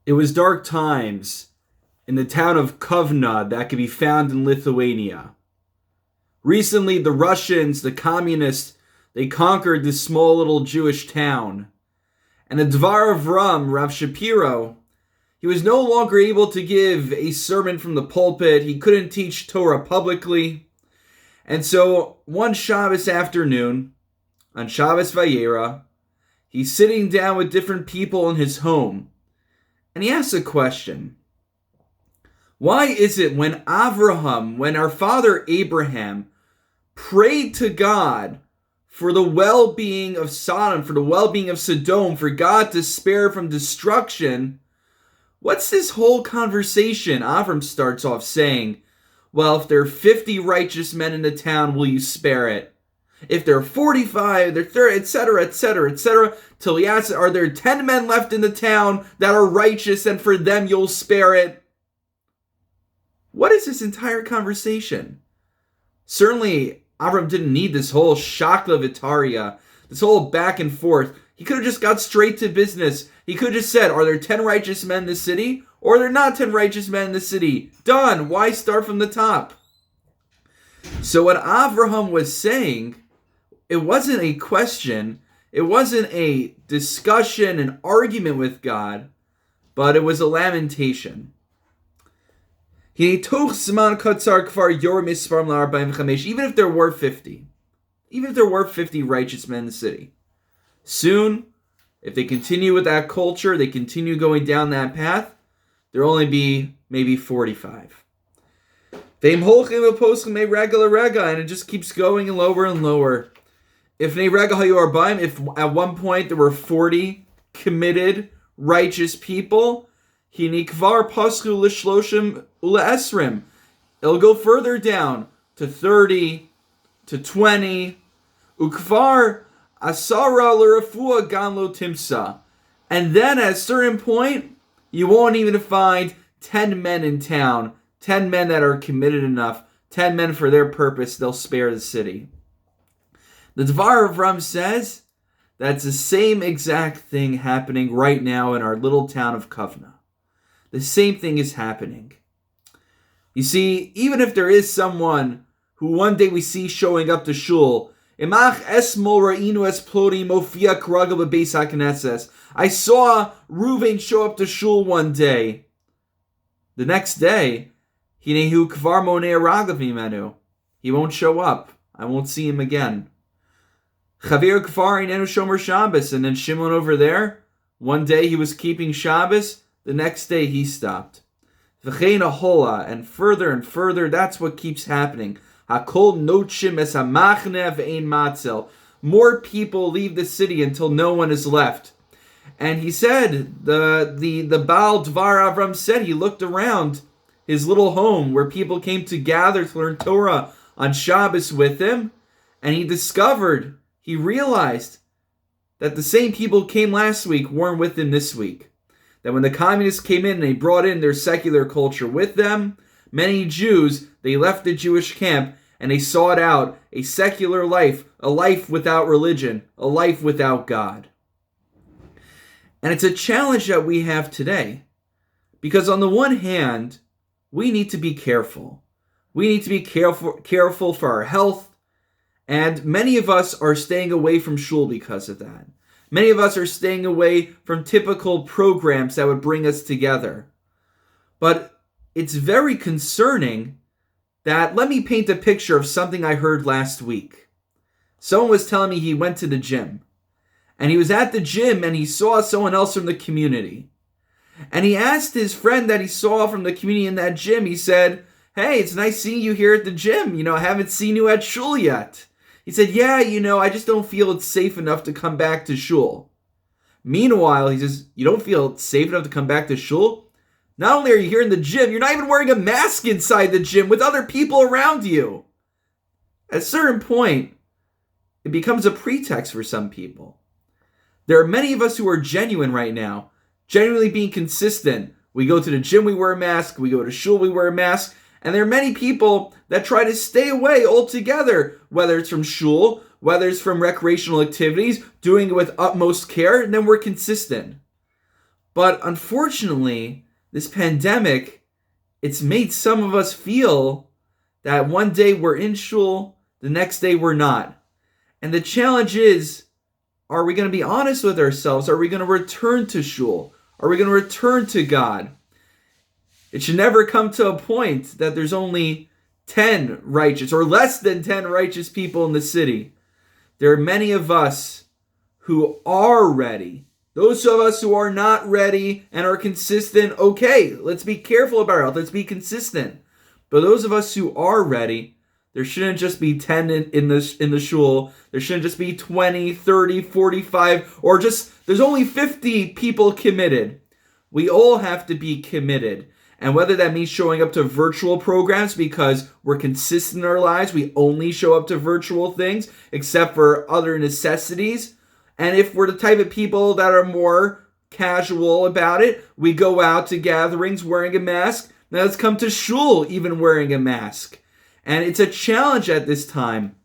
It was dark times in the town of Kovna that could be found in Lithuania. Recently, the Russians, the communists, they conquered this small little Jewish town. And the Dvar of Ram, Rav Shapiro, he was no longer able to give a sermon from the pulpit. He couldn't teach Torah publicly. And so one Shabbos afternoon, on Shabbos Vayeira, he's sitting down with different people in his home. And he asks a question. Why is it when our father Abraham, prayed to God for the well-being of Sodom, for the well-being of Sodom, for God to spare from destruction, what's this whole conversation? Avram starts off saying, well, if there are 50 righteous men in the town, will you spare it? If there are 45, there are 30, etc., etc., etc., till he asks, are there 10 men left in the town that are righteous, and for them you'll spare it? What is this entire conversation? Certainly, Avram didn't need this whole shakla vitaria, this whole back and forth. He could have just got straight to business. He could have just said, are there 10 righteous men in the city? Or are there not 10 righteous men in the city? Done. Why start from the top? So what Avraham was saying, it wasn't a question. It wasn't a discussion, an argument with God, but it was a lamentation. Even if there were 50, even if there were 50 righteous men in the city, soon, if they continue with that culture, they continue going down that path, there'll only be maybe 45. And it just keeps going lower and lower. If at one point there were 40 committed, righteous people, it'll go further down to 30, to 20. And then at a certain point, you won't even find 10 men in town, 10 men that are committed enough, 10 men for their purpose, they'll spare the city. The Dvar of Ram says that's the same exact thing happening right now in our little town of Kovna. The same thing is happening. You see, even if there is someone who one day we see showing up to shul, I saw Reuven show up to shul one day. The next day, he won't show up. I won't see him again. And then Shimon over there, one day he was keeping Shabbos, the next day he stopped. And further, that's what keeps happening. More people leave the city until no one is left. And he said, the Baal Dvar Avram said, he looked around his little home where people came to gather to learn Torah on Shabbos with him, and he realized that the same people came last week weren't with him this week. That when the communists came in and they brought in their secular culture with them, many Jews, they left the Jewish camp and they sought out a secular life, a life without religion, a life without God. And it's a challenge that we have today. Because on the one hand, we need to be careful. We need to be careful for our health. And many of us are staying away from shul because of that. Many of us are staying away from typical programs that would bring us together. But it's very concerning that, let me paint a picture of something I heard last week. Someone was telling me he went to the gym. And he was at the gym and he saw someone else from the community. And he asked his friend that he saw from the community in that gym, he said, hey, it's nice seeing you here at the gym. I haven't seen you at shul yet. He said, yeah, I just don't feel it's safe enough to come back to shul. Meanwhile, he says, you don't feel it's safe enough to come back to shul? Not only are you here in the gym, you're not even wearing a mask inside the gym with other people around you. At a certain point, it becomes a pretext for some people. There are many of us who are genuine right now, genuinely being consistent. We go to the gym, we wear a mask. We go to shul, we wear a mask. And there are many people that try to stay away altogether, whether it's from shul, whether it's from recreational activities, doing it with utmost care, and then we're consistent. But unfortunately, this pandemic, it's made some of us feel that one day we're in shul, the next day we're not. And the challenge is, are we going to be honest with ourselves? Are we going to return to shul? Are we going to return to God? It should never come to a point that there's only 10 righteous or less than 10 righteous people in the city. There are many of us who are ready. Those of us who are not ready and are consistent, okay, let's be careful about our health. Let's be consistent. But those of us who are ready, there shouldn't just be 10 in the shul. There shouldn't just be 20, 30, 45, or just, there's only 50 people committed. We all have to be committed. And whether that means showing up to virtual programs because we're consistent in our lives, we only show up to virtual things, except for other necessities. And if we're the type of people that are more casual about it, we go out to gatherings wearing a mask. Now let's come to shul even wearing a mask. And it's a challenge at this time.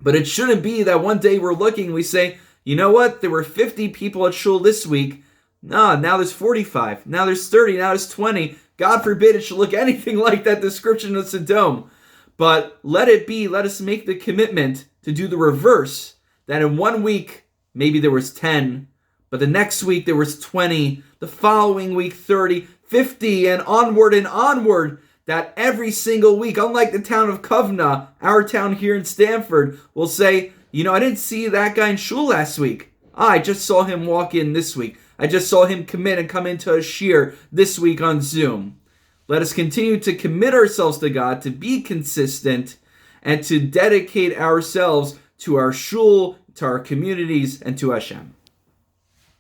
But it shouldn't be that one day we're looking, we say, you know what, there were 50 people at shul this week. No, now there's 45. Now there's 30. Now there's 20. God forbid it should look anything like that description of Sodom. But let it be, let us make the commitment to do the reverse. That in 1 week, maybe there was 10. But the next week there was 20. The following week, 30, 50, and onward. That every single week, unlike the town of Kovna, our town here in Stamford, will say, you know, I didn't see that guy in shul last week. I just saw him walk in this week. I just saw him commit and come into a shir this week on Zoom. Let us continue to commit ourselves to God, to be consistent, and to dedicate ourselves to our shul, to our communities, and to Hashem.